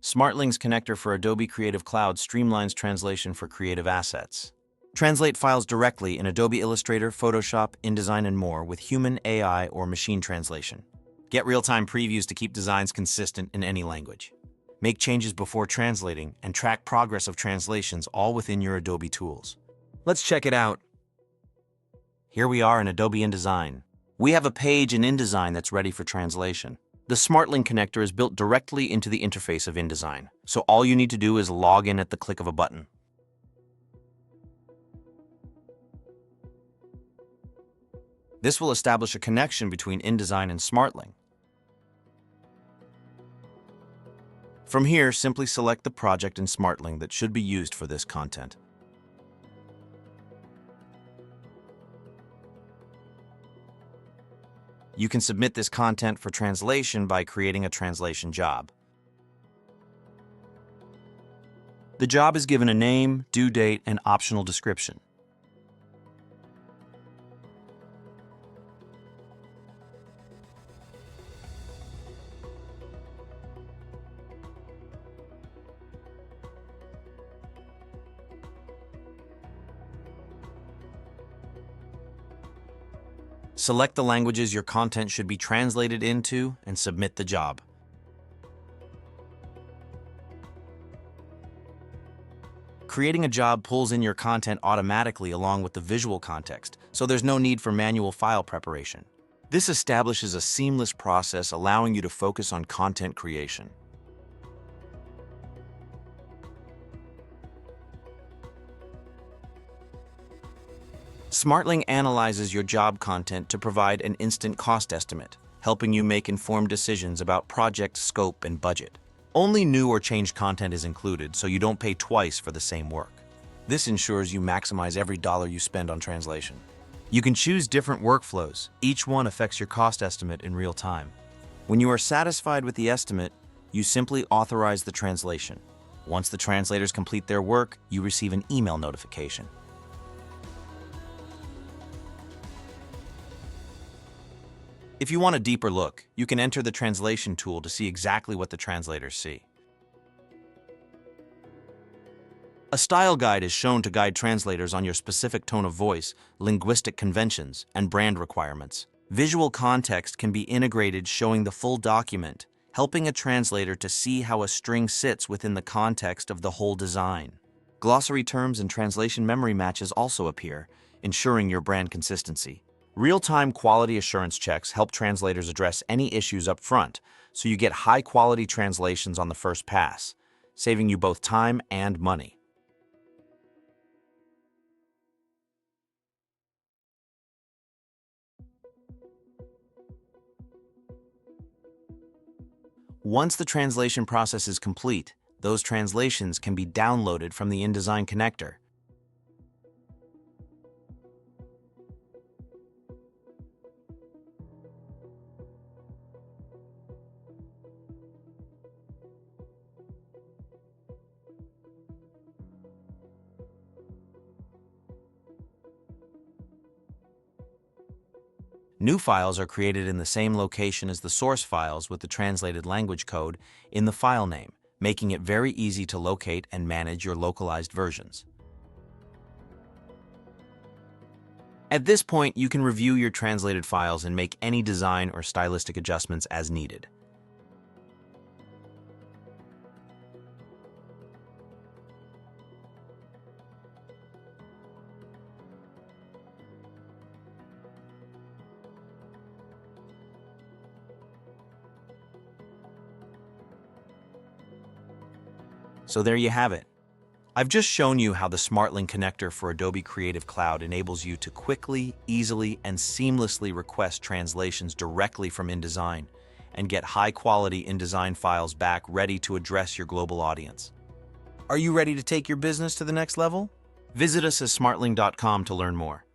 Smartling's connector for Adobe Creative Cloud streamlines translation for creative assets. Translate files directly in Adobe Illustrator, Photoshop, InDesign, and more with human, AI, or machine translation. Get real-time previews to keep designs consistent in any language. Make changes before translating and track progress of translations all within your Adobe tools. Let's check it out. Here we are in Adobe InDesign. We have a page in InDesign that's ready for translation. The Smartling connector is built directly into the interface of InDesign, so all you need to do is log in at the click of a button. This will establish a connection between InDesign and Smartling. From here, simply select the project in Smartling that should be used for this content. You can submit this content for translation by creating a translation job. The job is given a name, due date, and optional description. Select the languages your content should be translated into and submit the job. Creating a job pulls in your content automatically along with the visual context, so there's no need for manual file preparation. This establishes a seamless process allowing you to focus on content creation. Smartling analyzes your job content to provide an instant cost estimate, helping you make informed decisions about project scope and budget. Only new or changed content is included, so you don't pay twice for the same work. This ensures you maximize every dollar you spend on translation. You can choose different workflows. Each one affects your cost estimate in real time. When you are satisfied with the estimate, you simply authorize the translation. Once the translators complete their work, you receive an email notification. If you want a deeper look, you can enter the translation tool to see exactly what the translators see. A style guide is shown to guide translators on your specific tone of voice, linguistic conventions, and brand requirements. Visual context can be integrated showing the full document, helping a translator to see how a string sits within the context of the whole design. Glossary terms and translation memory matches also appear, ensuring your brand consistency. Real-time quality assurance checks help translators address any issues up front, so you get high-quality translations on the first pass, saving you both time and money. Once the translation process is complete, those translations can be downloaded from the InDesign connector. New files are created in the same location as the source files with the translated language code in the file name, making it very easy to locate and manage your localized versions. At this point, you can review your translated files and make any design or stylistic adjustments as needed. So there you have it. I've just shown you how the Smartling connector for Adobe Creative Cloud enables you to quickly, easily, and seamlessly request translations directly from InDesign and get high-quality InDesign files back ready to address your global audience. Are you ready to take your business to the next level? Visit us at smartling.com to learn more.